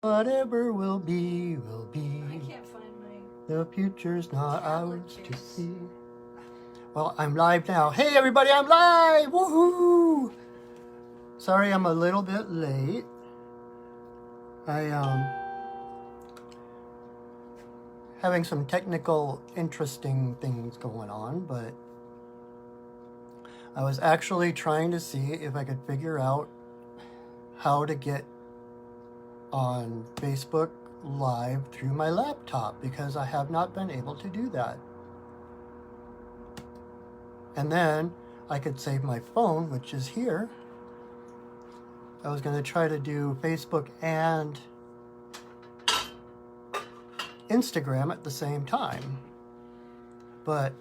Whatever will be, will be. I can't find my... The future's not ours to see. Well, I'm live now. Hey everybody, I'm live! Woohoo! Sorry I'm a little bit late. Having some technical interesting things going on, but I was actually trying to see if I could figure out how to get on Facebook Live through my laptop, because I have not been able to do that. And then I could save my phone, which is here. I was going to try to do Facebook and Instagram at the same time, but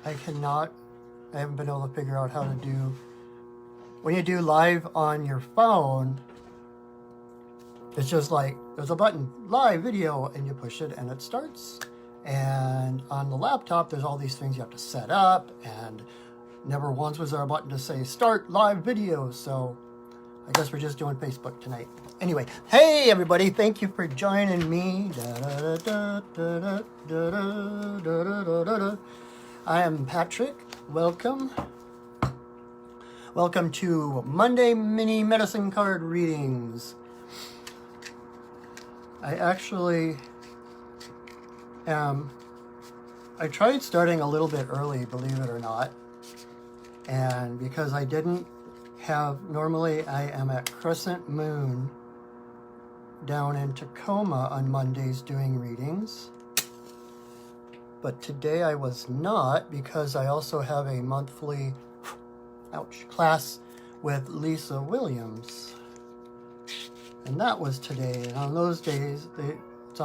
I haven't been able to figure out how to do, when you do live on your phone, it's just like, there's a button, live video, and you push it and it starts. And on the laptop, there's all these things you have to set up, and never once was there a button to say start live video. So I guess we're just doing Facebook tonight. Anyway, hey everybody, thank you for joining me. I am Patrick. Welcome. Welcome to Monday Mini Medicine Card Readings. I actually I tried starting a little bit early, believe it or not. And because I didn't have, normally I am at Crescent Moon down in Tacoma on Mondays doing readings. But today I was not, because I also have a monthly class with Lisa Williams. And that was today. And on those days, it's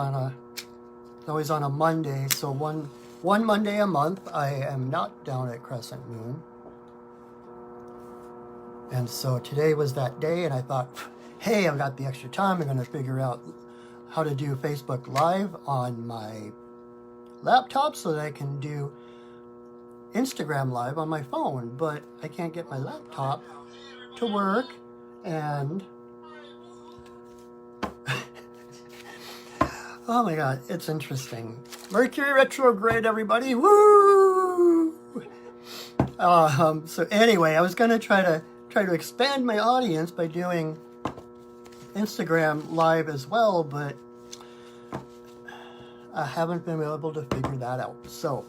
always on a Monday. So one Monday a month, I am not down at Crescent Moon. And so today was that day, and I thought, hey, I've got the extra time. I'm going to figure out how to do Facebook Live on my laptop so that I can do Instagram Live on my phone. But I can't get my laptop to work, and oh my God, it's interesting. Mercury retrograde, everybody. Woo! So anyway, I was going to try to expand my audience by doing Instagram Live as well, but I haven't been able to figure that out. So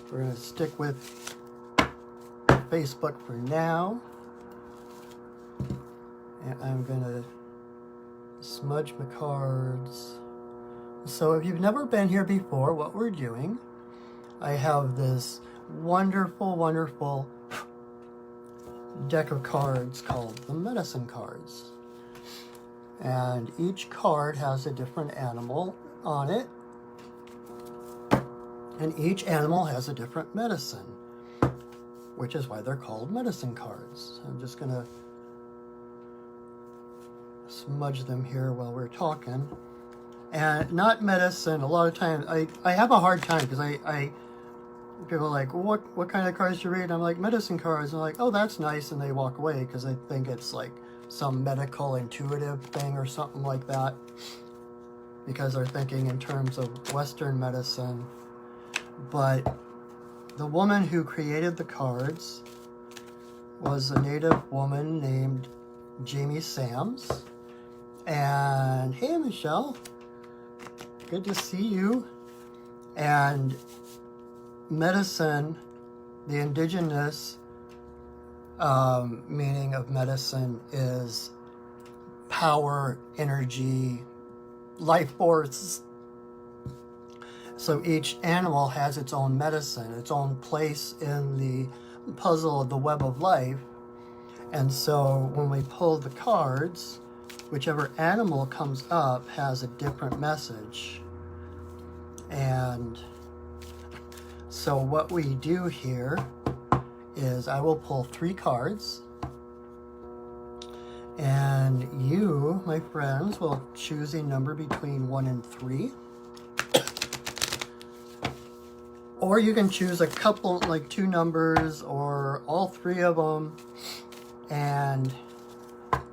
we're going to stick with Facebook for now. And I'm going to smudge my cards. So if you've never been here before, what we're doing, I have this wonderful, wonderful deck of cards called the medicine cards. And each card has a different animal on it. And each animal has a different medicine, which is why they're called medicine cards. I'm just going to smudge them here while we're talking. And not medicine. A lot of times I have a hard time, because people are like, well, what kind of cards do you read? And I'm like, medicine cards. And I'm like, oh, that's nice. And they walk away because they think it's like some medical intuitive thing or something like that, because they're thinking in terms of Western medicine. But the woman who created the cards was a native woman named Jamie Sams. And hey, Michelle, good to see you. And medicine, the indigenous meaning of medicine is power, energy, life force. So each animal has its own medicine, its own place in the puzzle of the web of life. And so when we pull the cards, whichever animal comes up has a different message. And so what we do here is I will pull 3 cards, and you, my friends, will choose a number between 1 and 3. Or you can choose a couple, like 2 numbers, or all 3 of them, and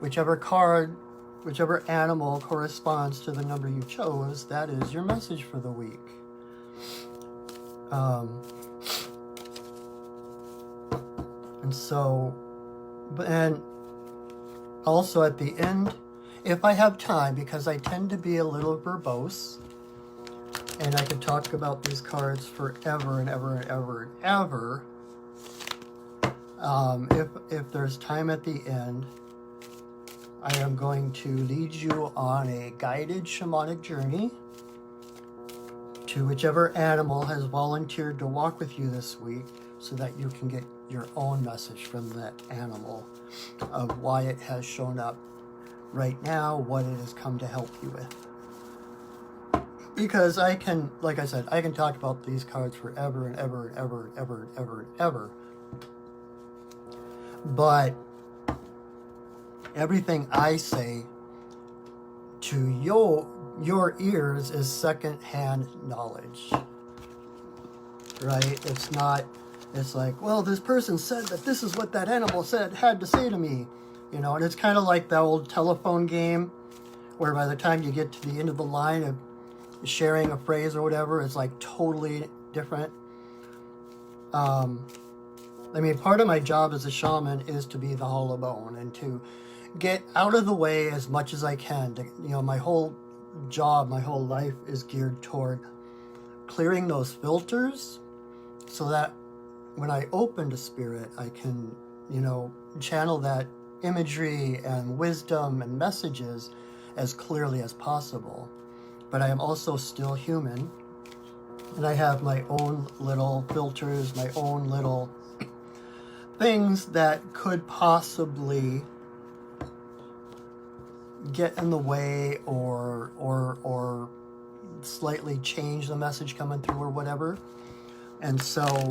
whichever card whichever animal corresponds to the number you chose, that is your message for the week. And so, and also at the end, if I have time, because I tend to be a little verbose, and I could talk about these cards forever and ever and ever and ever. If there's time at the end, I am going to lead you on a guided shamanic journey to whichever animal has volunteered to walk with you this week, so that you can get your own message from that animal of why it has shown up right now, what it has come to help you with. Because I can, like I said, I can talk about these cards forever and ever and ever and ever and ever and ever. But everything I say to your ears is secondhand knowledge, right? It's not, it's like, well, this person said that this is what that animal had to say to me, you know. And it's kind of like that old telephone game where by the time you get to the end of the line of sharing a phrase or whatever, it's like totally different. I mean, part of my job as a shaman is to be the hollow bone and to get out of the way as much as I can. You know, my whole job, my whole life is geared toward clearing those filters so that when I open to spirit, I can, you know, channel that imagery and wisdom and messages as clearly as possible. But I am also still human, and I have my own little filters, my own little things that could possibly get in the way or slightly change the message coming through or whatever. And so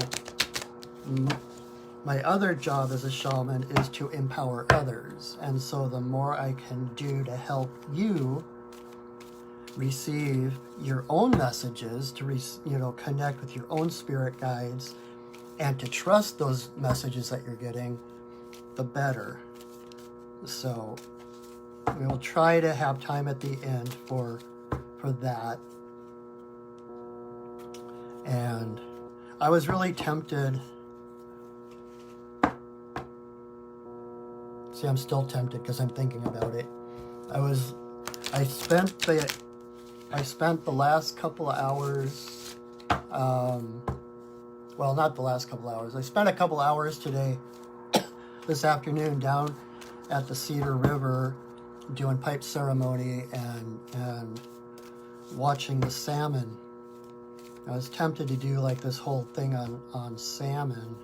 my other job as a shaman is to empower others. And so the more I can do to help you receive your own messages, to connect with your own spirit guides, and to trust those messages that you're getting, the better. So we will try to have time at the end for that. And I was really tempted. See, I'm still tempted because I'm thinking about it. I spent the last couple of hours, well, not the last couple hours. I spent a couple hours today, this afternoon, down at the Cedar River doing pipe ceremony and watching the salmon. I was tempted to do like this whole thing on salmon.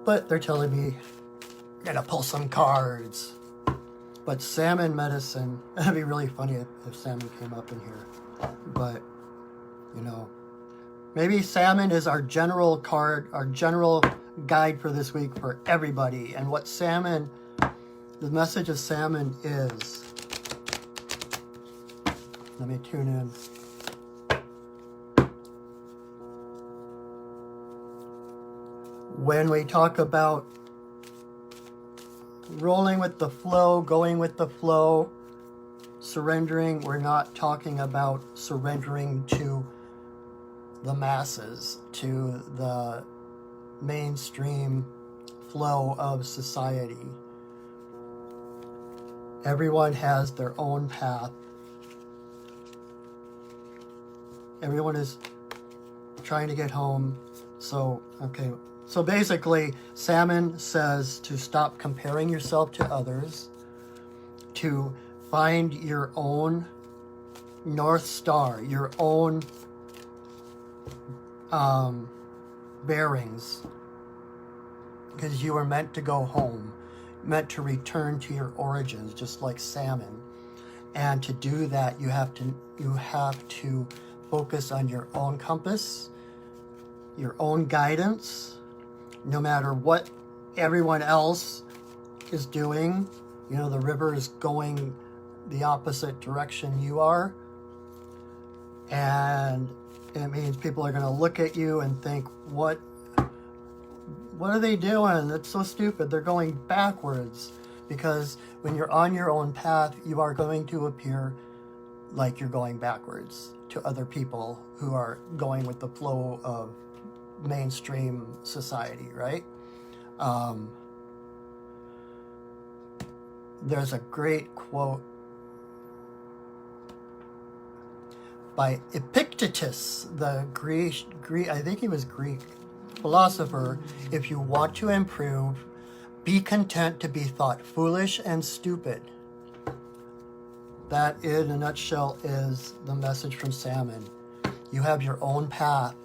But they're telling me, I gotta pull some cards. But salmon medicine, it'd be really funny if salmon came up in here. But, you know, maybe salmon is our general card, our general guide for this week for everybody. And what salmon, the message of salmon is. Let me tune in. When we talk about rolling with the flow, going with the flow, surrendering, we're not talking about surrendering to the masses, to the mainstream flow of society. Everyone has their own path. Everyone is trying to get home. So, okay. So basically, salmon says to stop comparing yourself to others, to find your own North Star, your own bearings, because you are meant to go home, meant to return to your origins, just like salmon. And to do that, you have to focus on your own compass, your own guidance. No matter what everyone else is doing, you know, the river is going the opposite direction you are. And it means people are going to look at you and think, what what are they doing? That's so stupid. They're going backwards. Because when you're on your own path, you are going to appear like you're going backwards to other people who are going with the flow of mainstream society, right? There's a great quote by Epictetus, the Greek, I think he was Greek philosopher. If you want to improve, be content to be thought foolish and stupid. That, in a nutshell, is the message from Salmon. You have your own path.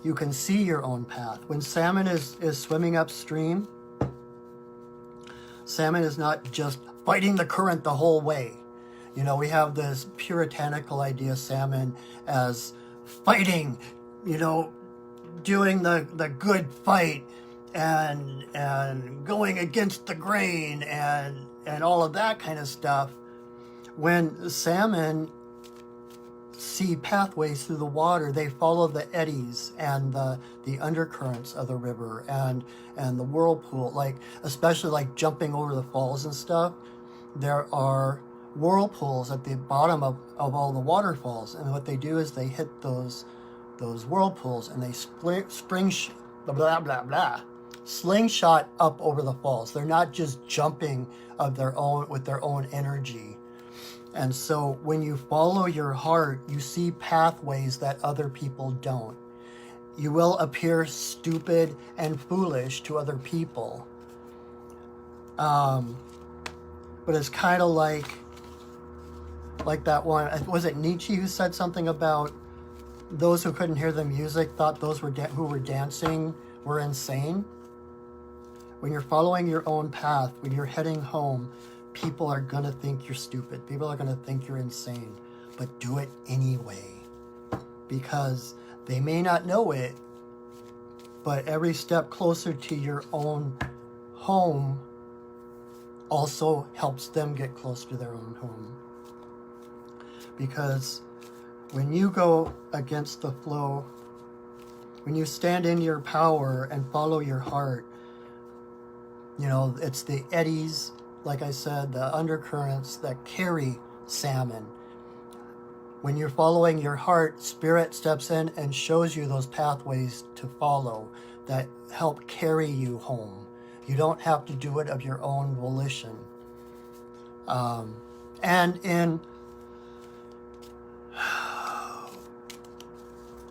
You can see your own path. When Salmon is swimming upstream, Salmon is not just fighting the current the whole way. You know, we have this puritanical idea of Salmon as fighting, you know, doing the good fight and going against the grain and all of that kind of stuff. When salmon see pathways through the water, they follow the eddies and the undercurrents of the river and the whirlpool, like especially like jumping over the falls and stuff. There are whirlpools at the bottom of all the waterfalls, and what they do is they hit those whirlpools and they slingshot up over the falls. They're not just jumping of their own with their own energy. And so when you follow your heart, you see pathways that other people don't. You will appear stupid and foolish to other people. But it's kind of like that one, was it Nietzsche who said something about those who couldn't hear the music thought those who were dancing were insane? When you're following your own path, when you're heading home, people are going to think you're stupid. People are going to think you're insane. But do it anyway. Because they may not know it, but every step closer to your own home also helps them get close to their own home. Because when you go against the flow, when you stand in your power and follow your heart, you know, it's the eddies, like I said, the undercurrents that carry salmon. When you're following your heart, Spirit steps in and shows you those pathways to follow that help carry you home. You don't have to do it of your own volition. And in,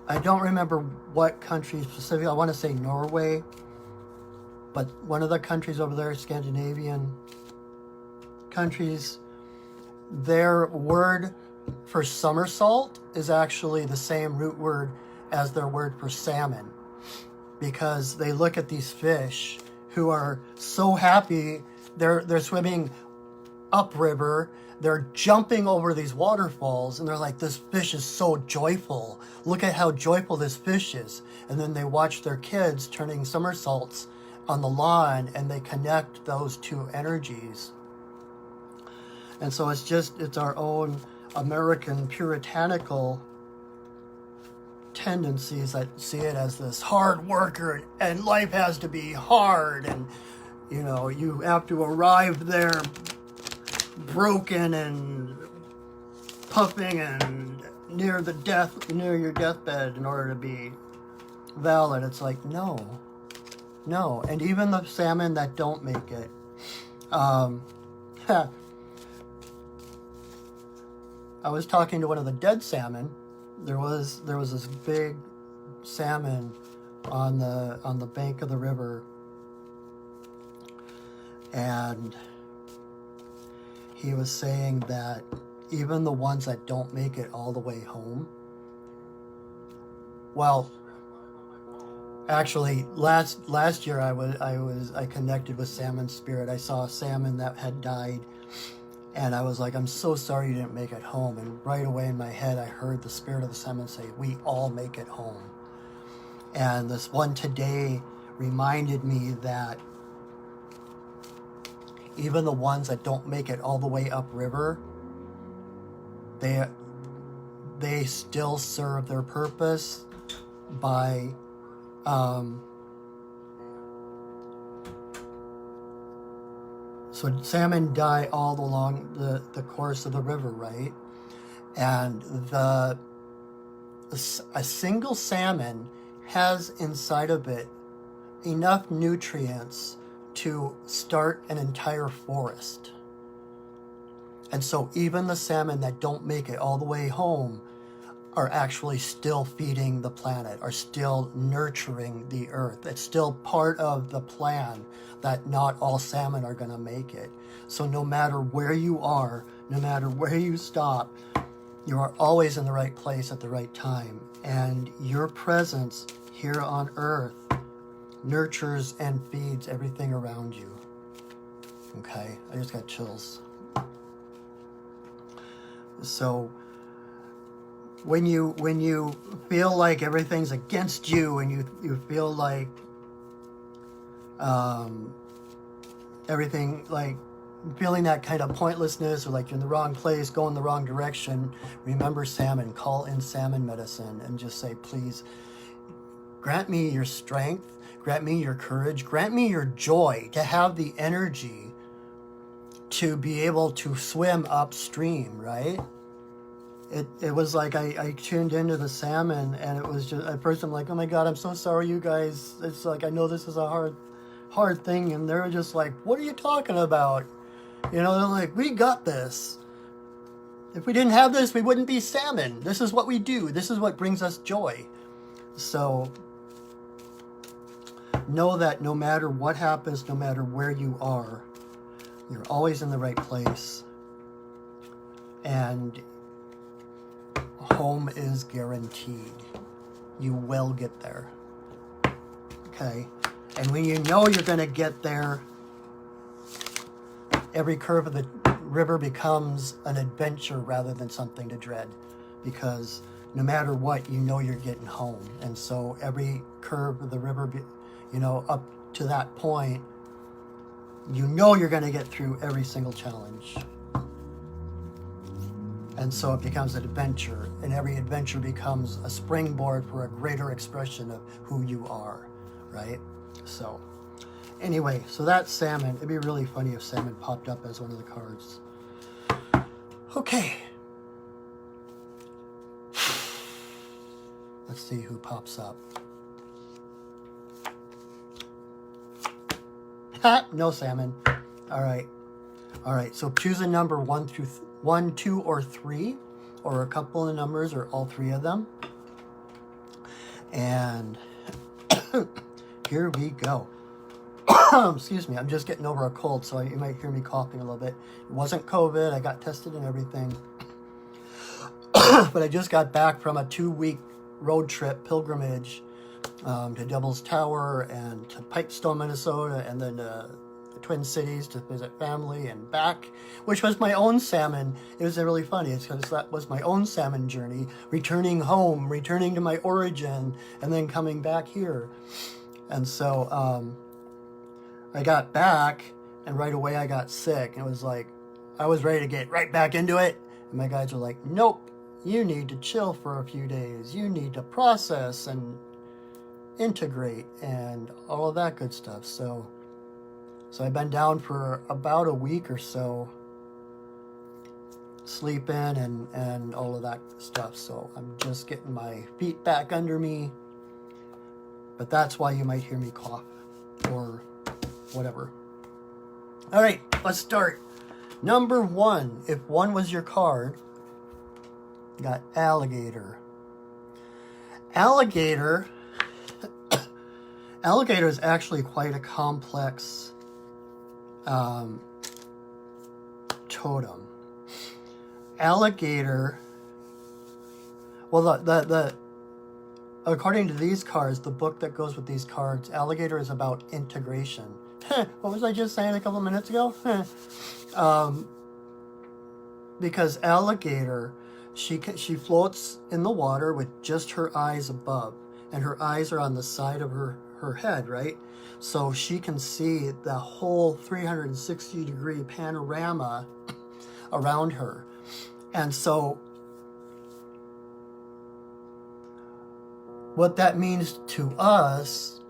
I don't remember what country specifically, I want to say Norway, but one of the countries over there, Scandinavian countries, their word for somersault is actually the same root word as their word for salmon, because they look at these fish who are so happy. They're swimming upriver, they're jumping over these waterfalls, and they're like, this fish is so joyful. Look at how joyful this fish is. And then they watch their kids turning somersaults on the lawn, and they connect those two energies. And so it's our own American puritanical tendencies that see it as this hard worker, and life has to be hard, and you know, you have to arrive there broken and puffing and near your deathbed in order to be valid. It's like, no. And even the salmon that don't make it, I was talking to one of the dead salmon. There was this big salmon on the bank of the river, and he was saying that even the ones that don't make it all the way home, well, actually last year I connected with Salmon Spirit. I saw a salmon that had died, and I was like, I'm so sorry you didn't make it home. And right away in my head, I heard the spirit of the salmon say, we all make it home. And this one today reminded me that even the ones that don't make it all the way upriver, they still serve their purpose by So salmon die all along the course of the river, right? And a single salmon has inside of it enough nutrients to start an entire forest. And so even the salmon that don't make it all the way home are actually still feeding the planet, are still nurturing the earth. It's still part of the plan that not all salmon are going to make it. So no matter where you are, no matter where you stop, you are always in the right place at the right time. And your presence here on earth nurtures and feeds everything around you. Okay, I just got chills. So when you feel like everything's against you, and you feel like everything, like feeling that kind of pointlessness, or like you're in the wrong place, going the wrong direction, remember salmon. Call in salmon medicine and just say, please grant me your strength, grant me your courage, grant me your joy to have the energy to be able to swim upstream, right? It was like I tuned into the salmon, and it was just, at first I'm like, oh my God, I'm so sorry, you guys. It's like, I know this is a hard thing. And they're just like, what are you talking about? You know, they're like, we got this. If we didn't have this, we wouldn't be salmon. This is what we do. This is what brings us joy. So know that no matter what happens, no matter where you are, you're always in the right place. And home is guaranteed. You will get there. Okay? And when you know you're going to get there, every curve of the river becomes an adventure rather than something to dread. Because no matter what, you know you're getting home. And so every curve of the river, you know, up to that point, you know you're going to get through every single challenge. And so it becomes an adventure, and every adventure becomes a springboard for a greater expression of who you are, right? So anyway, so that's salmon. It'd be really funny if salmon popped up as one of the cards. Okay. Let's see who pops up. Ha! No salmon. All right. So choose a number 1, 2, or 3, or a couple of numbers, or all 3 of them. And here we go. Excuse me, I'm just getting over a cold, so you might hear me coughing a little bit. It wasn't COVID. I got tested and everything. But I just got back from a 2-week road trip pilgrimage to Devil's Tower and to Pipestone, Minnesota, and then the Twin Cities to visit family and back, which was my own salmon. It was really funny. It's because that was my own salmon journey, returning home, returning to my origin, and then coming back here. And so I got back, and right away I got sick. It was like, I was ready to get right back into it. And my guys were like, nope, you need to chill for a few days. You need to process and integrate and all of that good stuff. So I've been down for about a week or so, sleeping and all of that stuff. So I'm just getting my feet back under me. But that's why you might hear me cough or whatever. All right, let's start. Number 1, if 1 was your card, you got alligator. Alligator is actually quite a complex totem. Alligator, well, the according to these cards, the book that goes with these cards, alligator is about integration. What was I just saying a couple minutes ago? Because alligator, she floats in the water with just her eyes above, and her eyes are on the side of her head, right? So she can see the whole 360-degree panorama around her. And so what that means to us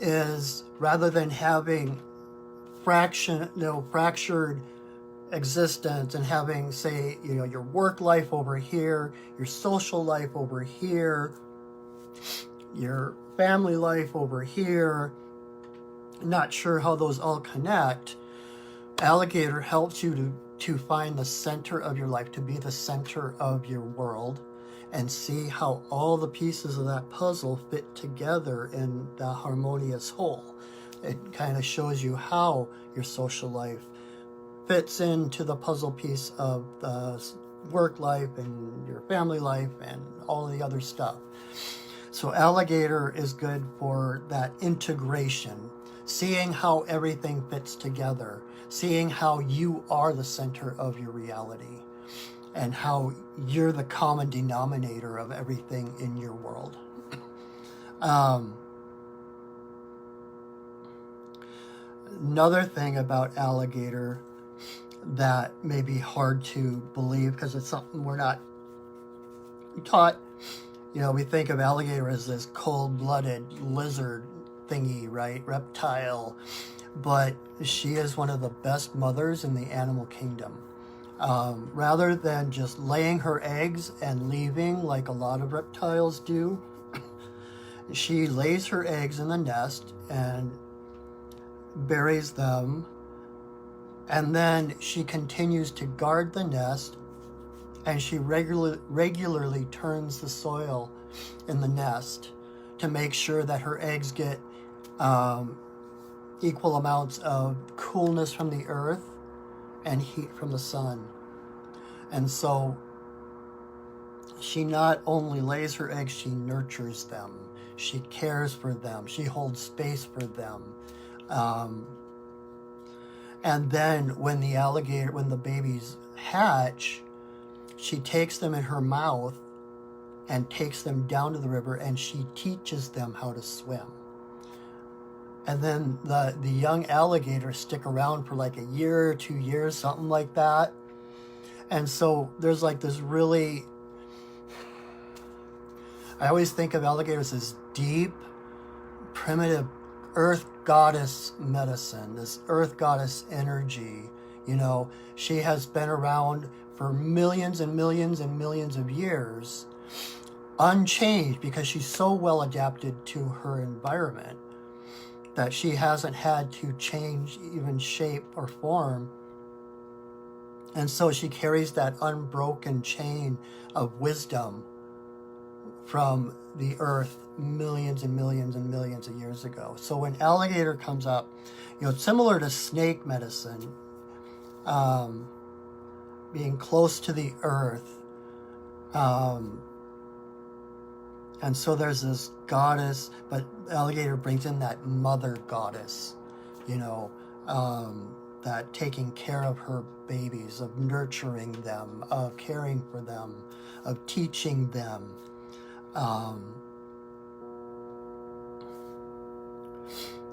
is, rather than having fractured existence, and having, say, your work life over here, your social life over here, your family life over here, not sure how those all connect. Alligator helps you to find the center of your life, to be the center of your world, and see how all the pieces of that puzzle fit together in the harmonious whole. It kind of shows you how your social life fits into the puzzle piece of the work life and your family life and all the other stuff. So alligator is good for that integration, seeing how everything fits together, seeing how you are the center of your reality and how you're the common denominator of everything in your world. Another thing about alligator that may be hard to believe, because it's something we're not taught. We think of alligator as this cold-blooded lizard thingy, right? Reptile. But she is one of the best mothers in the animal kingdom. Rather than just laying her eggs and leaving like a lot of reptiles do, she lays her eggs in the nest and buries them, and then she continues to guard the nest, and she regularly turns the soil in the nest to make sure that her eggs get equal amounts of coolness from the earth and heat from the sun. And so she not only lays her eggs, she nurtures them. She cares for them. She holds space for them. And then when the babies hatch, she takes them in her mouth and takes them down to the river, and she teaches them how to swim. And then the young alligators stick around for like a year or 2 years, something like that. And so there's like this really, I always think of alligators as deep, primitive earth goddess medicine, this earth goddess energy. She has been around for millions and millions and millions of years, unchanged, because she's so well adapted to her environment that she hasn't had to change even shape or form. And so she carries that unbroken chain of wisdom from the earth millions and millions and millions of years ago. So when alligator comes up, it's similar to snake medicine, being close to the earth. And so there's this goddess, but alligator brings in that mother goddess, that taking care of her babies, of nurturing them, of caring for them, of teaching them.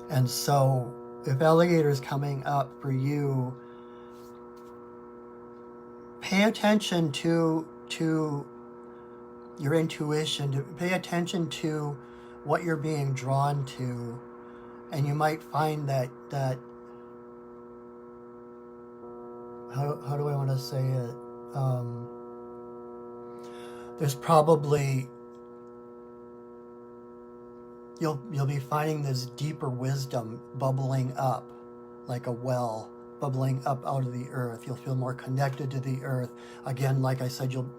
And so if alligator is coming up for you, pay attention to your intuition, to pay attention to what you're being drawn to, and you might find that how do I want to say it? There's probably, you'll be finding this deeper wisdom bubbling up like a well, bubbling up out of the earth. You'll feel more connected to the earth. Again, like I said, you'll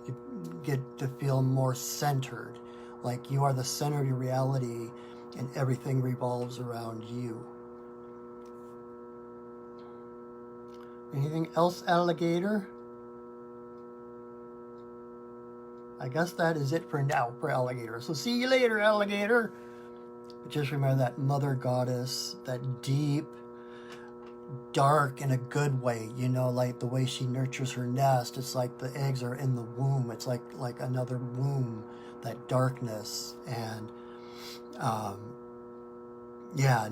get to feel more centered, like you are the center of your reality and everything revolves around you. Anything else, alligator? I guess that is it for now for alligator. So see you later, alligator. But just remember that mother goddess, that deep, dark in a good way, like the way she nurtures her nest. It's like the eggs are in the womb. It's like another womb, that darkness. And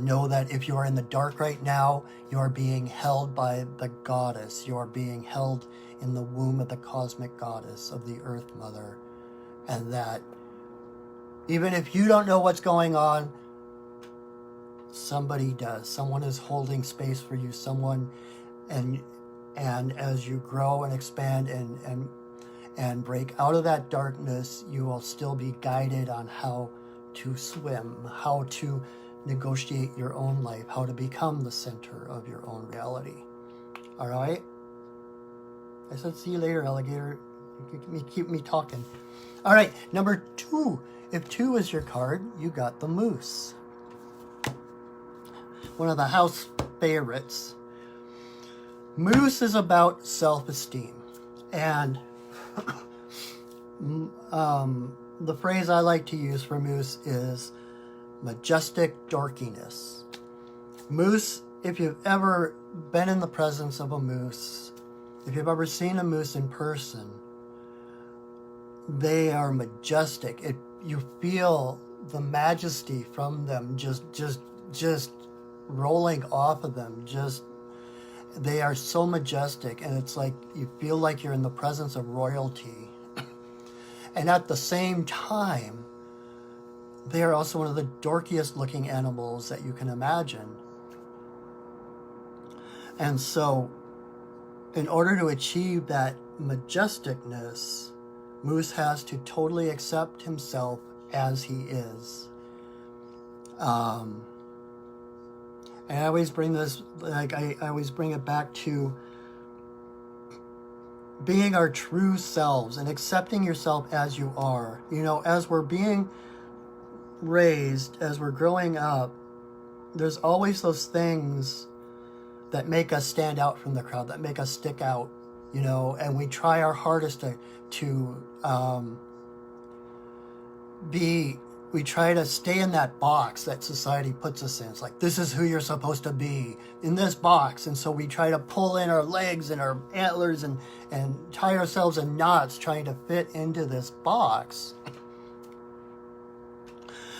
know that if you are in the dark right now, you are being held by the goddess. You are being held in the womb of the cosmic goddess of the Earth Mother. And that even if you don't know what's going on, somebody does. Someone is holding space for you. Someone, and as you grow and expand and break out of that darkness, you will still be guided on how to swim, how to negotiate your own life, how to become the center of your own reality. All right? I said, see you later, alligator. Keep me talking. All right, number 2. If 2 is your card, you got the moose. One of the house favorites. Moose is about self-esteem. And the phrase I like to use for moose is majestic dorkiness. Moose, if you've ever been in the presence of a moose, if you've ever seen a moose in person, they are majestic. You feel the majesty from them just rolling off of them. They are so majestic, and it's like you feel like you're in the presence of royalty. And at the same time, they are also one of the dorkiest looking animals that you can imagine. And so, in order to achieve that majesticness, Moose has to totally accept himself as he is. And I always bring this, I always bring it back to being our true selves and accepting yourself as you are. You know, as we're being raised, as we're growing up, there's always those things that make us stand out from the crowd, that make us stick out, you know, and we try our hardest we try to stay in that box that society puts us in. It's like, this is who you're supposed to be, in this box. And so we try to pull in our legs and our antlers and tie ourselves in knots trying to fit into this box.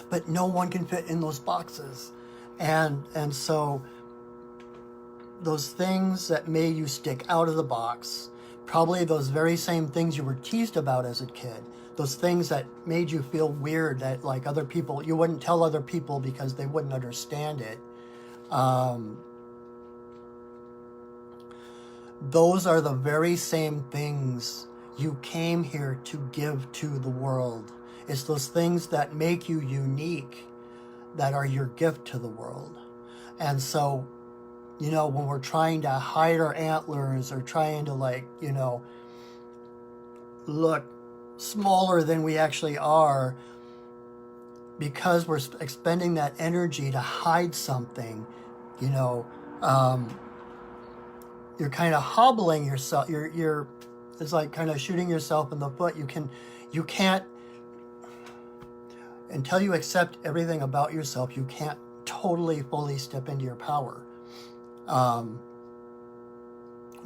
But no one can fit in those boxes. And so those things that made you stick out of the box, probably those very same things you were teased about as a kid, those things that made you feel weird, that like other people, you wouldn't tell other people because they wouldn't understand it. Those are the very same things you came here to give to the world. It's those things that make you unique that are your gift to the world. And so, you know, when we're trying to hide our antlers or trying to, like, you know, look smaller than we actually are, because we're expending that energy to hide something, you know, you're kind of hobbling yourself. You're it's like kind of shooting yourself in the foot. You can't, until you accept everything about yourself, you can't totally fully step into your power.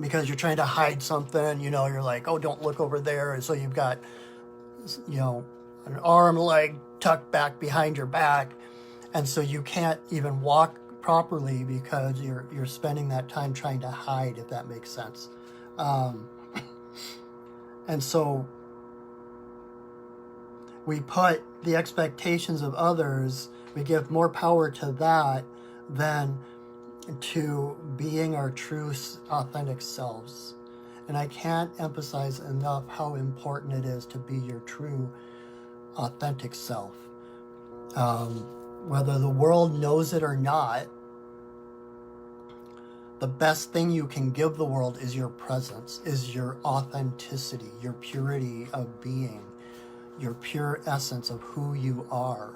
Because you're trying to hide something, you know, you're like, oh, don't look over there. And so you've got, you know, an arm, leg tucked back behind your back. And so you can't even walk properly because you're spending that time trying to hide, if that makes sense. And so we put the expectations of others, we give more power to that than to being our true, authentic selves. And I can't emphasize enough how important it is to be your true, authentic self. Whether the world knows it or not, the best thing you can give the world is your presence, is your authenticity, your purity of being, your pure essence of who you are.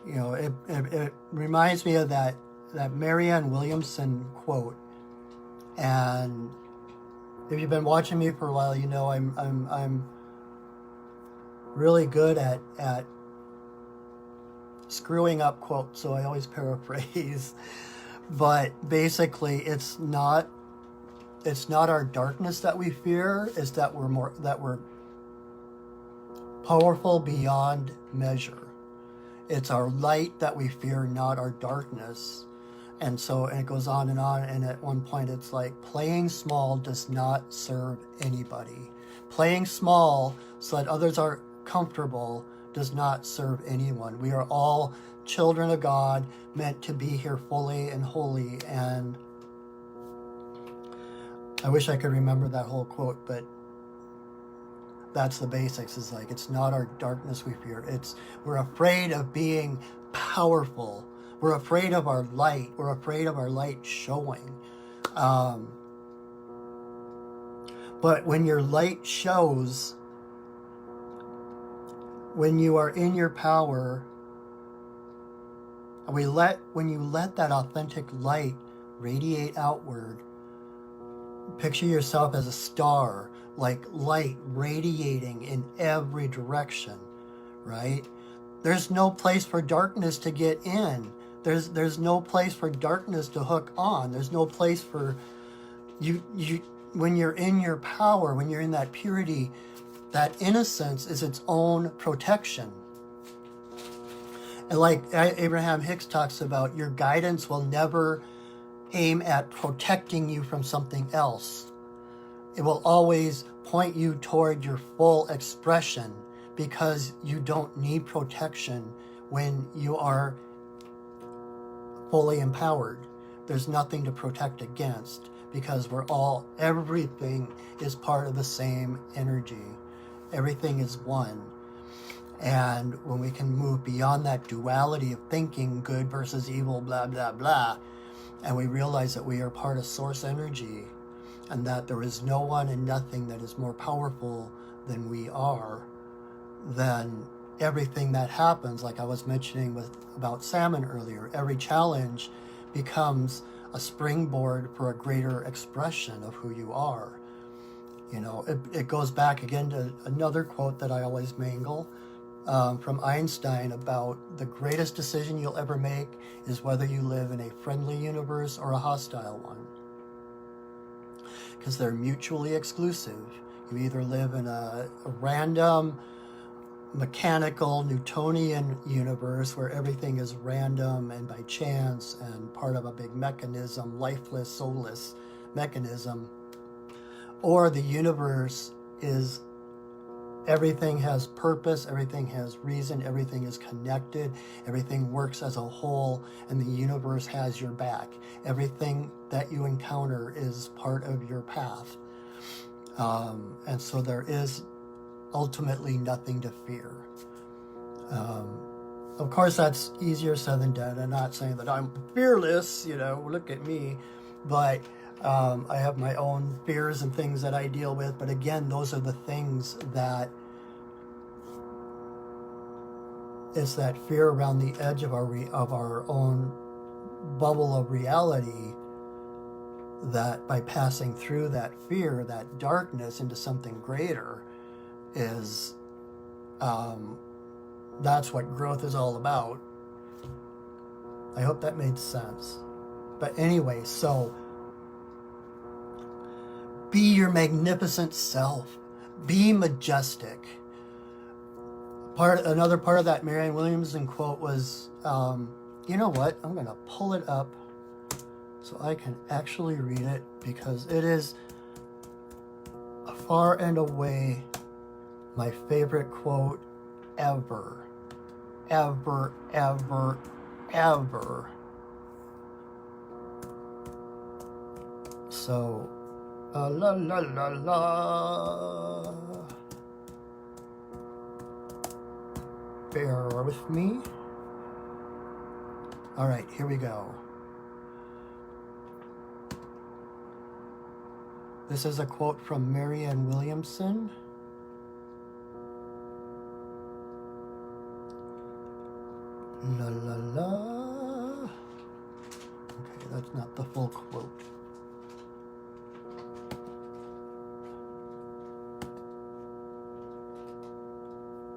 You know, it reminds me of that Marianne Williamson quote. And if you've been watching me for a while, you know I'm really good at screwing up quotes, so I always paraphrase. But basically, it's not our darkness that we fear, it's that we're powerful beyond measure. It's our light that we fear, not our darkness. And so it goes on, and at one point it's like, playing small does not serve anybody. Playing small so that others are comfortable does not serve anyone. We are all children of God, meant to be here fully and holy. And I wish I could remember that whole quote, but that's the basics. Is like, it's not our darkness we fear. We're afraid of being powerful. We're afraid of our light. We're afraid of our light showing. But when your light shows, when you are in your power, when you let that authentic light radiate outward, picture yourself as a star, like light radiating in every direction, right? There's no place for darkness to get in. There's no place for darkness to hook on. There's no place for you when you're in your power, when you're in that purity, that innocence is its own protection. And like Abraham Hicks talks about, your guidance will never aim at protecting you from something else. It will always point you toward your full expression, because you don't need protection when you are fully empowered. There's nothing to protect against, because everything is part of the same energy. Everything is one. And when we can move beyond that duality of thinking good versus evil, blah, blah, blah, and we realize that we are part of source energy, and that there is no one and nothing that is more powerful than we are, then everything that happens, like I was mentioning about salmon earlier, every challenge becomes a springboard for a greater expression of who you are. You know, it goes back again to another quote that I always mangle from Einstein about the greatest decision you'll ever make is whether you live in a friendly universe or a hostile one. Because they're mutually exclusive. You either live in a random, mechanical, Newtonian universe where everything is random and by chance and part of a big mechanism, lifeless, soulless mechanism, or the universe is everything has purpose, everything has reason, everything is connected, everything works as a whole, and the universe has your back. Everything that you encounter is part of your path. And so there is ultimately nothing to fear. Of course, that's easier said than done. I'm not saying that I'm fearless, look at me, but I have my own fears and things that I deal with. But again, those are the things that it's that fear around the edge of our own bubble of reality, that by passing through that fear, that darkness into something greater, is that's what growth is all about. I hope that made sense. But anyway, so be your magnificent self. Be majestic. Another part of that Marianne Williamson quote was, you know what? I'm going to pull it up so I can actually read it, because it is far and away my favorite quote ever. Ever, ever, ever. So, la la la la. Bear with me. All right, here we go. This is a quote from Marianne Williamson. La la la. Okay, that's not the full quote.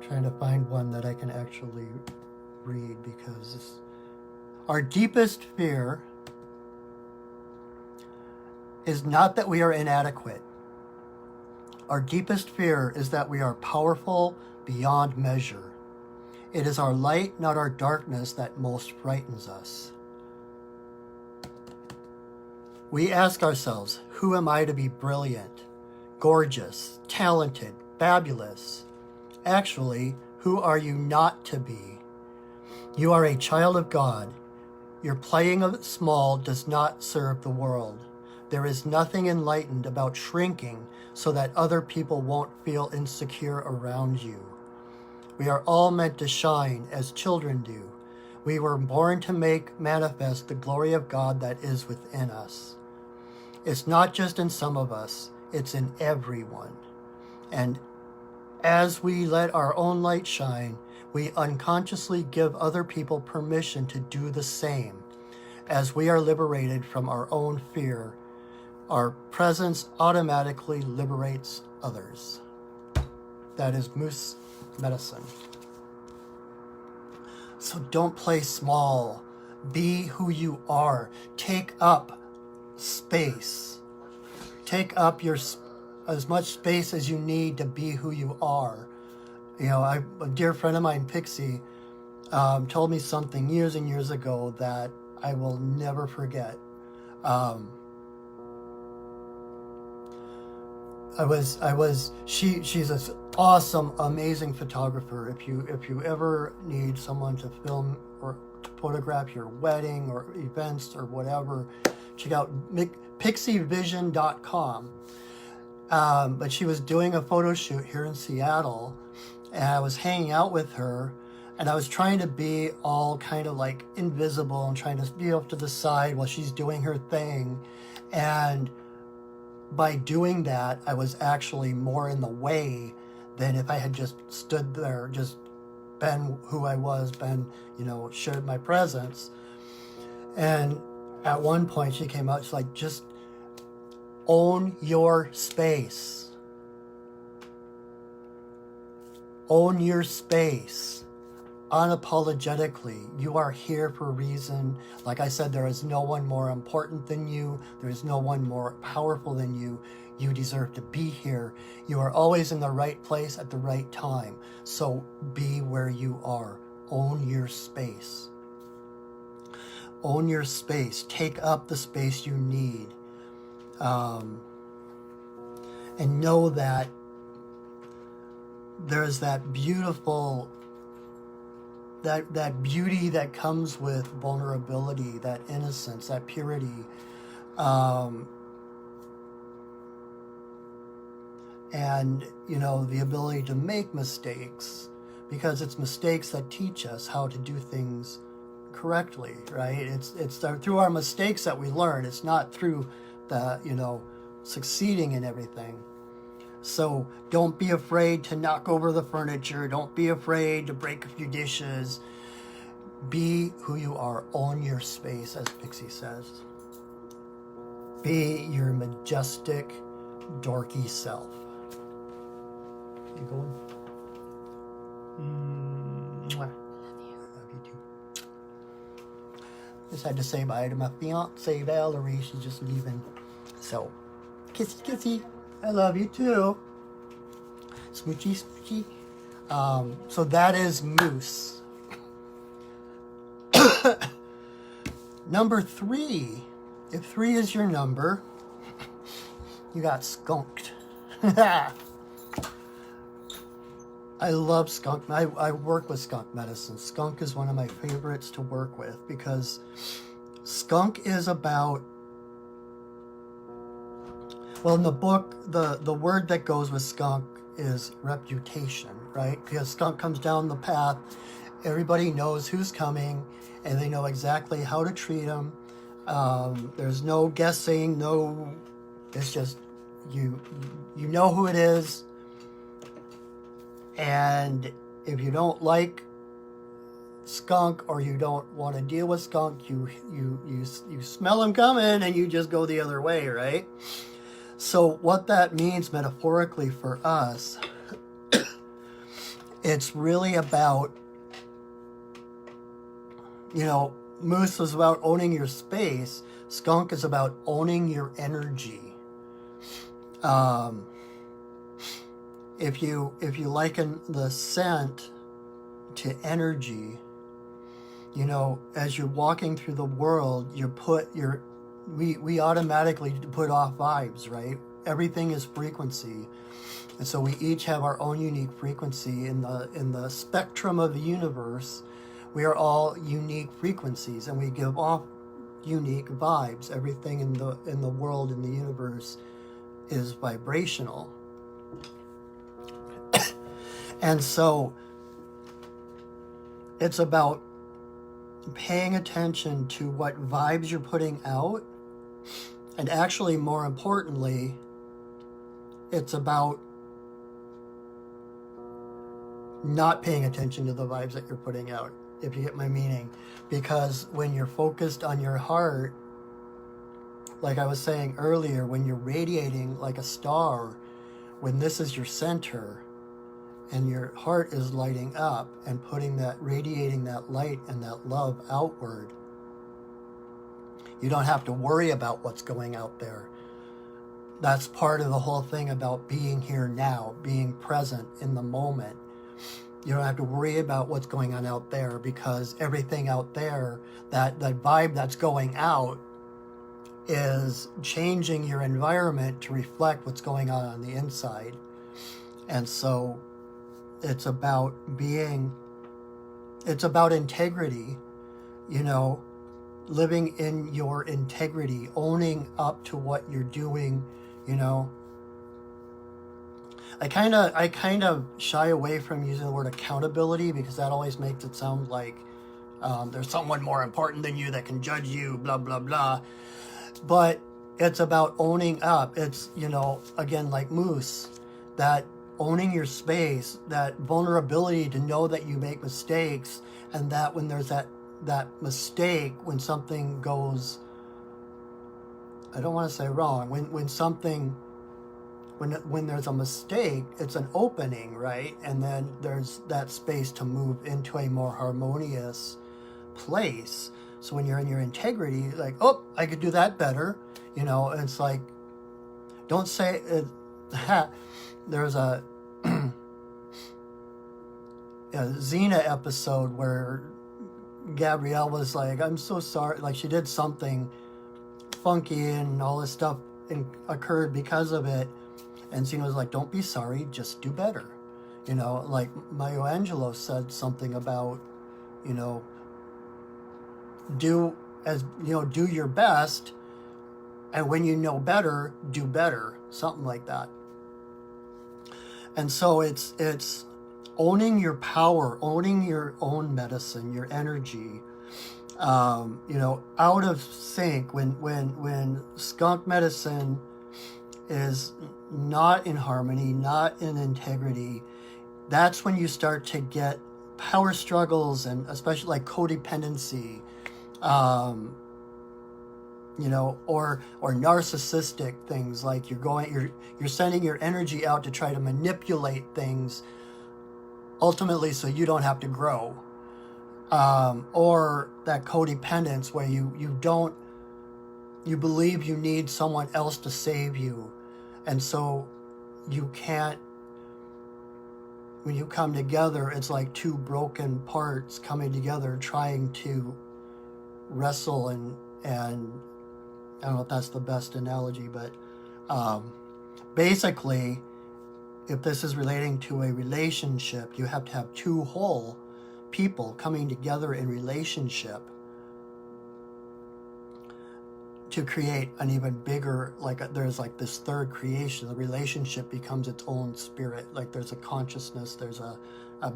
Trying to find one that I can actually read, because our deepest fear is not that we are inadequate. Our deepest fear is that we are powerful beyond measure. It is our light, not our darkness, that most frightens us. We ask ourselves, who am I to be brilliant, gorgeous, talented, fabulous? Actually, Who are you not to be? You are a child of God. Your playing of it small does not serve the world. There is nothing enlightened about shrinking so that other people won't feel insecure around you. We are all meant to shine as children do. We were born to make manifest the glory of God that is within us. It's not just in some of us, it's in everyone. And as we let our own light shine, we unconsciously give other people permission to do the same. As we are liberated from our own fear, our presence automatically liberates others. That is Moose Medicine. So don't play small. Be who you are. Take up space. Take up as much space as you need to be who you are. You know, a dear friend of mine, Pixie, told me something years and years ago that I will never forget. She's an awesome, amazing photographer. If you ever need someone to film or to photograph your wedding or events or whatever, check out pixievision.com. But she was doing a photo shoot here in Seattle, and I was hanging out with her, and I was trying to be all kind of like invisible and trying to be off to the side while she's doing her thing. And by doing that, I was actually more in the way than if I had just stood there, just been who I was, showed my presence. And at one point she came out, she's like, just own your space. Own your space. Unapologetically. You are here for a reason. Like I said, there is no one more important than you. There is no one more powerful than you. You deserve to be here. You are always in the right place at the right time. So be where you are. Own your space. Own your space. Take up the space you need. And know that there's that beautiful, that beauty that comes with vulnerability, that innocence, that purity, and the ability to make mistakes, because it's mistakes that teach us how to do things correctly, right? It's through our mistakes that we learn. It's not through the succeeding in everything. So don't be afraid to knock over the furniture. Don't be afraid to break a few dishes. Be who you are. Own your space, as Pixie says. Be your majestic, dorky self. You going? Mwah. I love you too. Just had to say bye to my fiance Valerie. She's just leaving. So, kissy, kissy. I love you too. Smoochy, smoochy. So that is Moose. Number 3. If 3 is your number, you got skunked. I love skunk. I work with skunk medicine. Skunk is one of my favorites to work with because skunk is about, well, in the book, the word that goes with skunk is reputation, right? Because skunk comes down the path, everybody knows who's coming, and they know exactly how to treat them. There's no guessing, it's just, you know who it is, and if you don't like skunk or you don't want to deal with skunk, you smell him coming and you just go the other way, right? So what that means metaphorically for us, it's really about, Moose is about owning your space. Skunk is about owning your energy. If you liken the scent to energy, as you're walking through the world, we automatically put off vibes, right? everything is frequency. And so we each have our own unique frequency in the spectrum of the universe. We are all unique frequencies, and we give off unique vibes. Everything in the world, in the universe, is vibrational. And so it's about paying attention to what vibes you're putting out, and actually, more importantly, it's about not paying attention to the vibes that you're putting out, if you get my meaning. Because when you're focused on your heart, like I was saying earlier, when you're radiating like a star, when this is your center and your heart is lighting up and radiating that light and that love outward, you don't have to worry about what's going out there. That's part of the whole thing about being here now, being present in the moment. You don't have to worry about what's going on out there, because everything out there, that vibe that's going out, is changing your environment to reflect what's going on the inside. And so it's about integrity, living in your integrity, owning up to what you're doing, I kind of shy away from using the word accountability, because that always makes it sound like there's someone more important than you that can judge you, blah, blah, blah. But it's about owning up. It's, again, like Moose, that owning your space, that vulnerability to know that you make mistakes, and that when there's that mistake, when something goes, I don't want to say wrong, when there's a mistake, it's an opening, right? And then there's that space to move into a more harmonious place. So when you're in your integrity, like, oh, I could do that better, and it's like, don't say it. There's a Xena episode where Gabrielle was like, I'm so sorry, like she did something funky and all this stuff occurred because of it. And Xena was like, don't be sorry, just do better. Like Maya Angelou said something about, do your best. And when you know better, do better. Something like that. And so it's owning your power, owning your own medicine, your energy, out of sync. When skunk medicine is not in harmony, not in integrity, that's when you start to get power struggles, and especially like codependency, or narcissistic things, like you're sending your energy out to try to manipulate things, ultimately so you don't have to grow, or that codependence where you believe you need someone else to save you. And so you can't, when you come together, it's like two broken parts coming together, trying to wrestle and I don't know if that's the best analogy, but basically, if this is relating to a relationship, you have to have two whole people coming together in relationship to create an even bigger, there's like this third creation. The relationship becomes its own spirit. Like there's a consciousness, there's a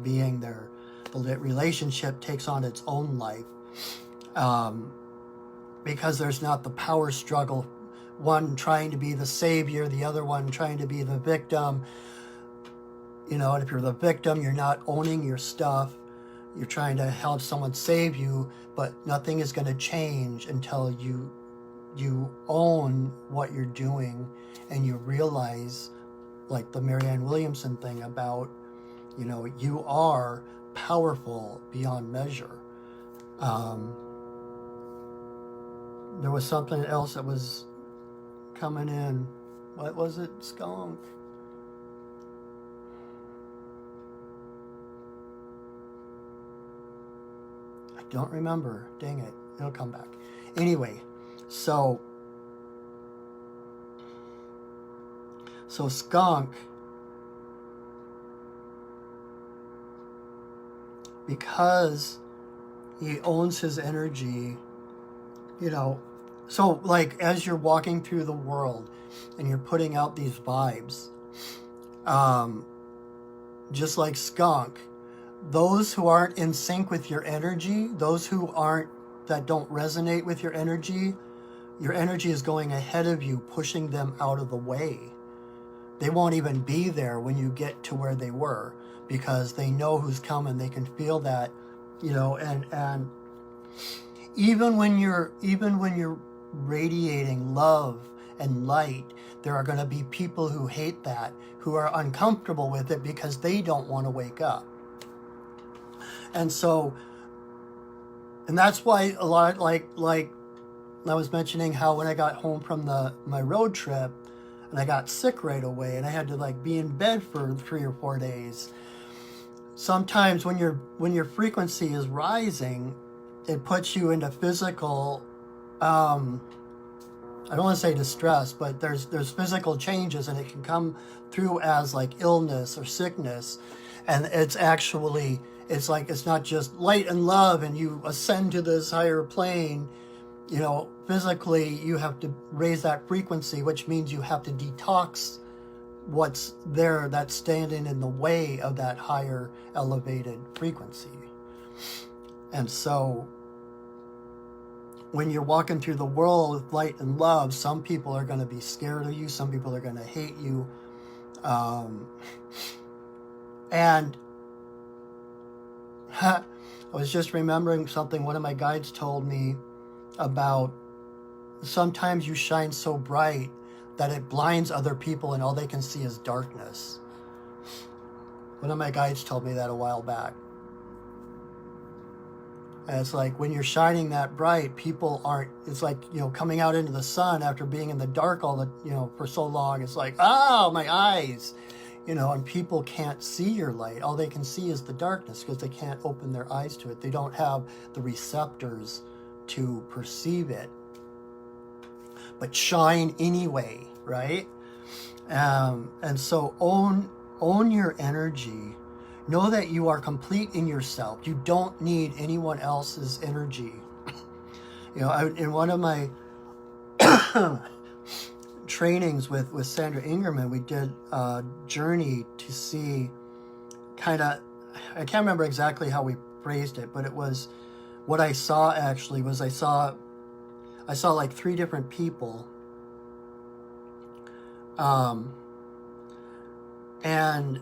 being there. The relationship takes on its own life, because there's not the power struggle, one trying to be the savior, the other one trying to be the victim. And if you're the victim, you're not owning your stuff. You're trying to help someone save you, but nothing is going to change until you own what you're doing, and you realize, like the Marianne Williamson thing about, you are powerful beyond measure. There was something else that was coming in. What was it, Skunk? I don't remember. Dang it. It'll come back. Anyway, so So Skunk, because he owns his energy, you know, so like as you're walking through the world and you're putting out these vibes, just like Skunk, those who aren't in sync with your energy, those that don't resonate with your energy is going ahead of you, pushing them out of the way. They won't even be there when you get to where they were, because they know who's coming. They can feel that, you know, and even when you're radiating love and light, there are going to be people who hate that, who are uncomfortable with it because they don't want to wake up. And so, and that's why a lot, like I was mentioning how when I got home from my road trip and I got sick right away and I had to like be in bed for 3 or 4 days. Sometimes when your frequency is rising, it puts you into physical, I don't want to say distress, but there's physical changes, and it can come through as like illness or sickness. And it's like, it's not just light and love and you ascend to this higher plane. You know, physically you have to raise that frequency, which means you have to detox what's there that's standing in the way of that higher elevated frequency. And so when you're walking through the world with light and love, some people are going to be scared of you, some people are going to hate you, and I was just remembering something one of my guides told me about. Sometimes you shine so bright that it blinds other people and all they can see is darkness. One of my guides told me that a while back. And it's like when you're shining that bright, people aren't, it's like, you know, coming out into the sun after being in the dark for so long. It's like, oh, my eyes, you know, and people can't see your light. All they can see is the darkness because they can't open their eyes to it. They don't have the receptors to perceive it. But shine anyway, right? And so own your energy. Know that you are complete in yourself. You don't need anyone else's energy. You know, in one of my trainings with Sandra Ingerman, we did a journey to see kind of, I can't remember exactly how we phrased it, but it was, what I saw actually was I saw like 3 different people. And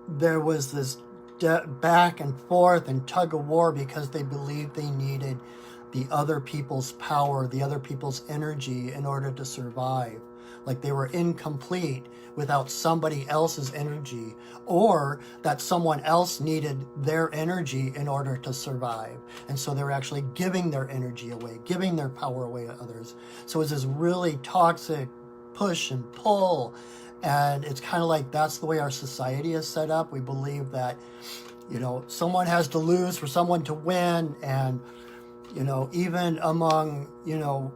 there was this back and forth and tug of war because they believed they needed the other people's power, the other people's energy in order to survive. Like they were incomplete without somebody else's energy, or that someone else needed their energy in order to survive. And so they were actually giving their energy away, giving their power away to others. So it's this really toxic push and pull. And it's kind of like that's the way our society is set up. We believe that, you know, someone has to lose for someone to win. And, you know, even among, you know,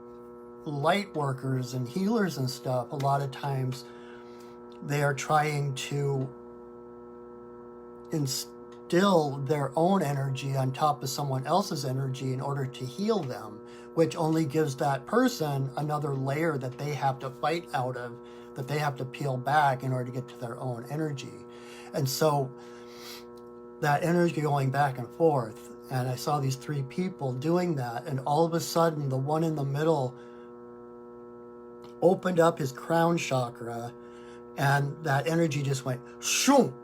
light workers and healers and stuff, a lot of times they are trying to instill their own energy on top of someone else's energy in order to heal them, which only gives that person another layer that they have to fight out of, that they have to peel back in order to get to their own energy. And so that energy going back and forth, and I saw these 3 people doing that, and all of a sudden the one in the middle opened up his crown chakra, and that energy just went shoom,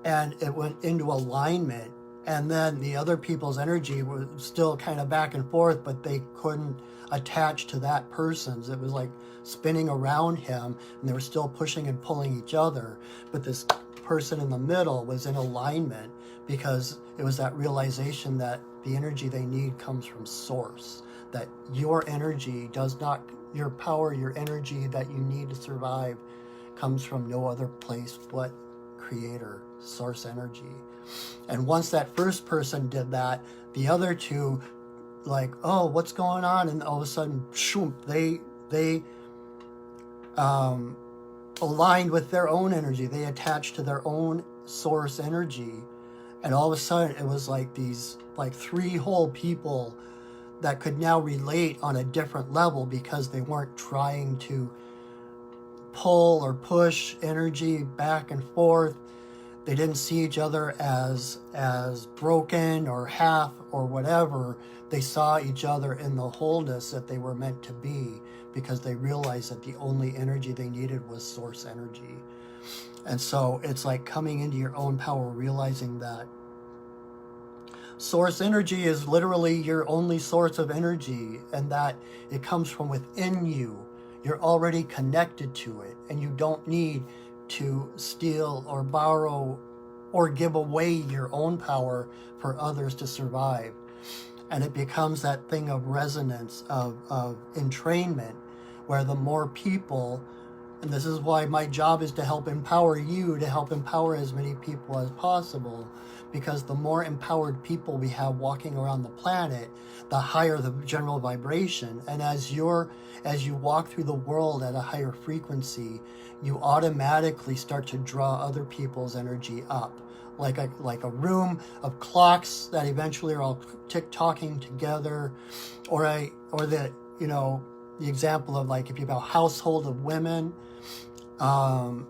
and it went into alignment. And then the other people's energy was still kind of back and forth, but they couldn't attach to that person's. It was like spinning around him, and they were still pushing and pulling each other. But this person in the middle was in alignment because it was that realization that the energy they need comes from source, that your energy does not, your power, your energy that you need to survive comes from no other place but creator, source energy. And once that first person did that, the other 2, like, oh, what's going on? And all of a sudden, shoom, they aligned with their own energy. They attached to their own source energy. And all of a sudden, it was like these, like 3 whole people that could now relate on a different level because they weren't trying to pull or push energy back and forth. They didn't see each other as broken or half or whatever. They saw each other in the wholeness that they were meant to be, because they realized that the only energy they needed was source energy. And so it's like coming into your own power, realizing that source energy is literally your only source of energy, and that it comes from within you. You're already connected to it, and you don't need to steal or borrow or give away your own power for others to survive. And it becomes that thing of resonance, of entrainment, where the more people, and this is why my job is to help empower you, to help empower as many people as possible, because the more empowered people we have walking around the planet, the higher the general vibration. And as you walk through the world at a higher frequency, you automatically start to draw other people's energy up, like a room of clocks that eventually are all tick-tocking together, or the example of, like, if you have a household of women,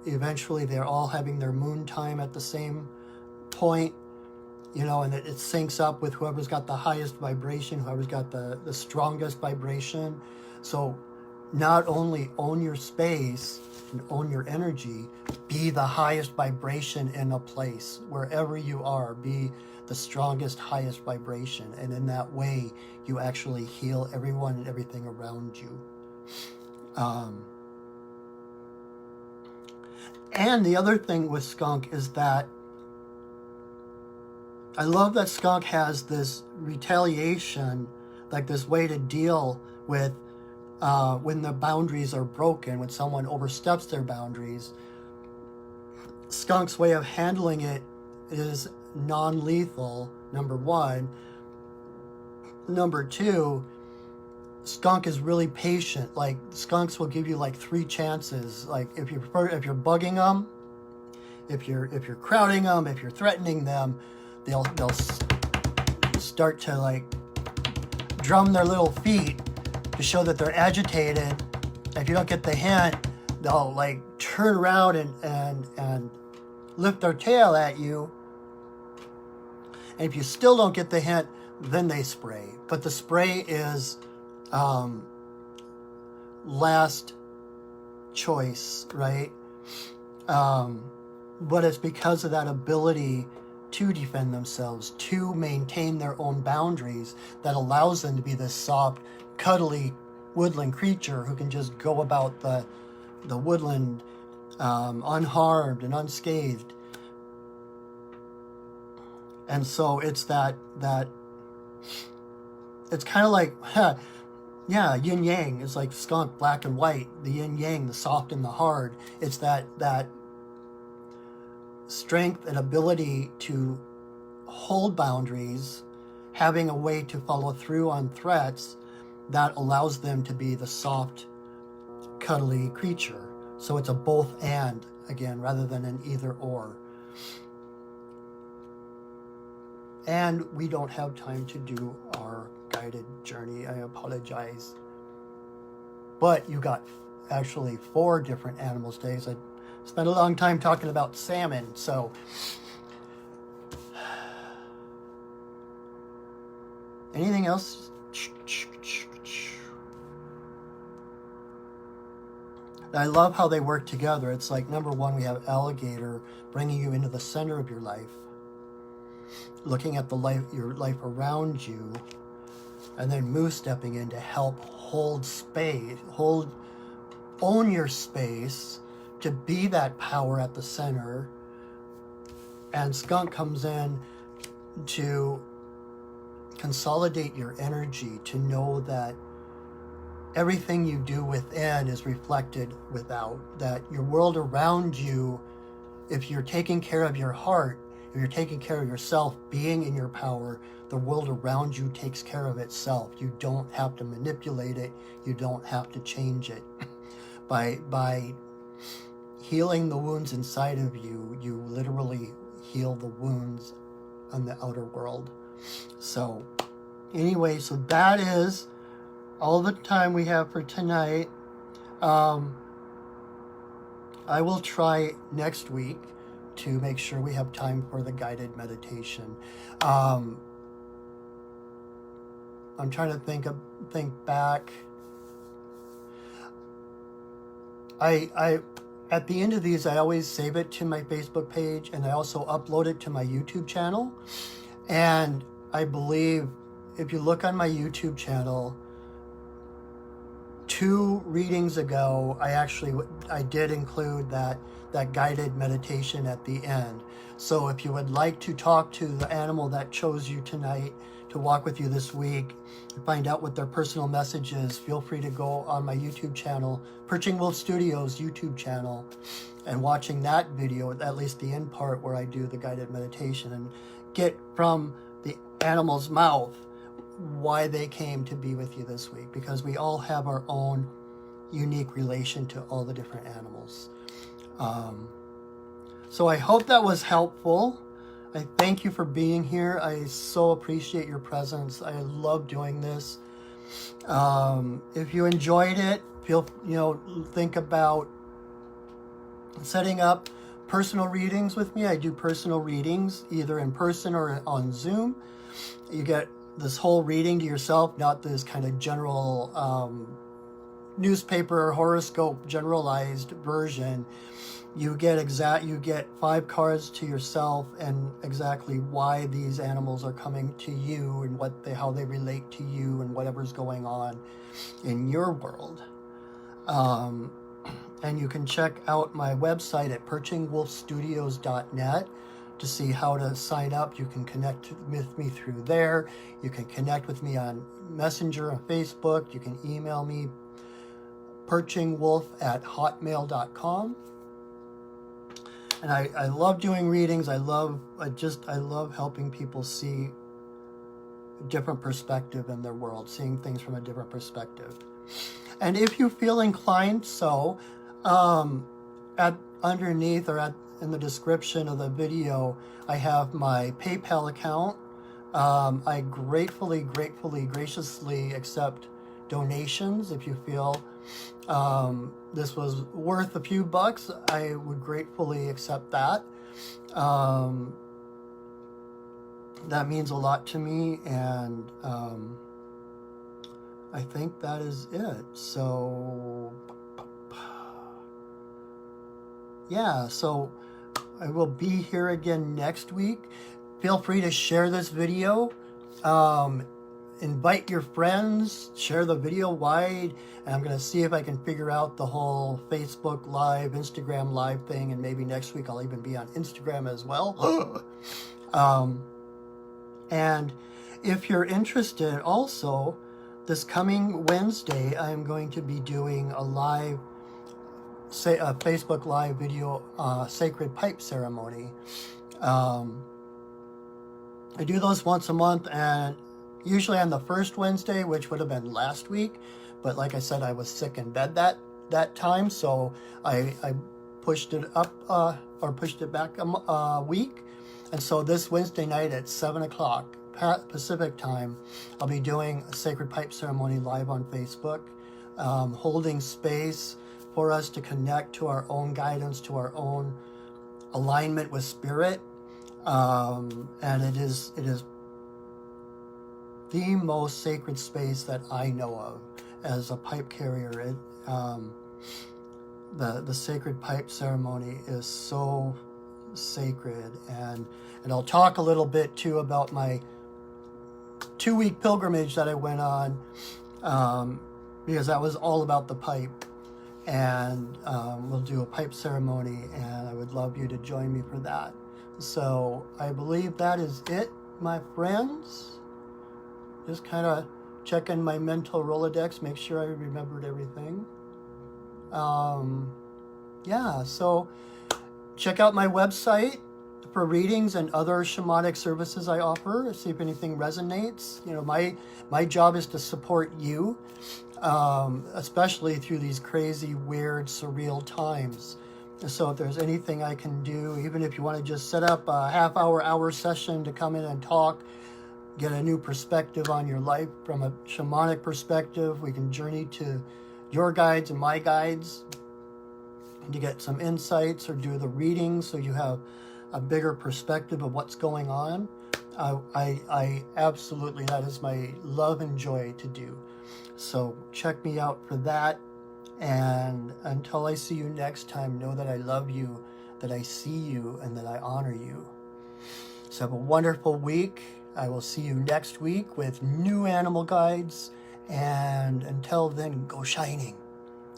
eventually they're all having their moon time at the same point, and it syncs up with whoever's got the highest vibration, whoever's got the strongest vibration. So not only own your space and own your energy, be the highest vibration in a place. Wherever you are, be the strongest, highest vibration. And in that way, you actually heal everyone and everything around you. And the other thing with Skunk is that I love that Skunk has this retaliation, like this way to deal with when the boundaries are broken, when someone oversteps their boundaries. Skunk's way of handling it is non-lethal, number one. Number two, Skunk is really patient. Like, skunks will give you like 3 chances. Like, if you're bugging them, if you're crowding them, if you're threatening them, they'll start to like drum their little feet to show that they're agitated. If you don't get the hint, they'll like turn around and lift their tail at you. And if you still don't get the hint, then they spray. But the spray is last choice, right? But it's because of that ability to defend themselves, to maintain their own boundaries, that allows them to be this soft, cuddly woodland creature who can just go about the woodland unharmed and unscathed. And so it's that it's kind of like, yeah, yin yang. It's like skunk, black and white, the yin yang, the soft and the hard. It's that strength and ability to hold boundaries, having a way to follow through on threats that allows them to be the soft, cuddly creature. So it's a both and, again, rather than an either or. And we don't have time to do our guided journey. I apologize. But you got actually 4 different animals today. So I spent a long time talking about salmon. So anything else? I love how they work together. It's like, number one, we have alligator bringing you into the center of your life, looking at your life around you, and then moose stepping in to help hold space, own your space, to be that power at the center. And skunk comes in to consolidate your energy, to know that everything you do within is reflected without, that your world around you, if you're taking care of your heart, if you're taking care of yourself, being in your power, the world around you takes care of itself. You don't have to manipulate it. You don't have to change it by healing the wounds inside of you, you literally heal the wounds on the outer world. So anyway, so that is all the time we have for tonight. I will try next week to make sure we have time for the guided meditation. I'm trying to think back. I at the end of these, I always save it to my Facebook page, and I also upload it to my YouTube channel. And I believe if you look on my YouTube channel, 2 readings ago, I did include that guided meditation at the end. So if you would like to talk to the animal that chose you tonight to walk with you this week and find out what their personal message is, feel free to go on my YouTube channel, Perching Wolf Studios YouTube channel, and watching that video, at least the end part where I do the guided meditation, and get from the animal's mouth why they came to be with you this week, because we all have our own unique relation to all the different animals. So I hope that was helpful. I thank you for being here. I so appreciate your presence. I love doing this. If you enjoyed it, think about setting up personal readings with me. I do personal readings either in person or on Zoom. You get this whole reading to yourself, not this kind of general newspaper horoscope generalized version. You get 5 cards to yourself and exactly why these animals are coming to you and how they relate to you and whatever's going on in your world. And you can check out my website at perchingwolfstudios.net to see how to sign up. You can connect with me through there. You can connect with me on Messenger on Facebook. You can email me, perchingwolf@hotmail.com. And I love doing readings. I love helping people see a different perspective in their world, seeing things from a different perspective. And if you feel inclined, underneath or in the description of the video, I have my PayPal account. I graciously accept donations. If you feel this was worth a few bucks, I would gratefully accept that. That means a lot to me, and I think that is it. So yeah, so I will be here again next week. Feel free to share this video. Invite your friends, share the video wide, and I'm going to see if I can figure out the whole Facebook Live, Instagram Live thing, and maybe next week I'll even be on Instagram as well. And if you're interested also, this coming Wednesday, I'm going to be doing a Facebook Live video, Sacred Pipe Ceremony. I do those once a month, and usually on the first Wednesday, which would have been last week, but like I said, I was sick in bed that time, so I pushed it up or pushed it back a week. And so this Wednesday night at 7 o'clock Pacific time, I'll be doing a Sacred Pipe Ceremony live on Facebook, holding space for us to connect to our own guidance, to our own alignment with spirit. And it is the most sacred space that I know of as a pipe carrier. The Sacred Pipe Ceremony is so sacred, and I'll talk a little bit too about my 2-week pilgrimage that I went on, because that was all about the pipe. And we'll do a pipe ceremony, and I would love you to join me for that. So I believe that is it, my friends. Just kind of checking my mental Rolodex, make sure I remembered everything. Yeah, so check out my website for readings and other shamanic services I offer. See if anything resonates. My job is to support you, especially through these crazy, weird, surreal times. So if there's anything I can do, even if you want to just set up a hour session to come in and talk, get a new perspective on your life from a shamanic perspective, we can journey to your guides and my guides to get some insights, or do the readings so you have a bigger perspective of what's going on. I absolutely, that is my love and joy to do. So check me out for that. And until I see you next time, know that I love you, that I see you, and that I honor you. So have a wonderful week. I will see you next week with new animal guides. And until then, go shining.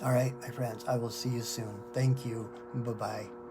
All right, my friends, I will see you soon. Thank you. Bye-bye.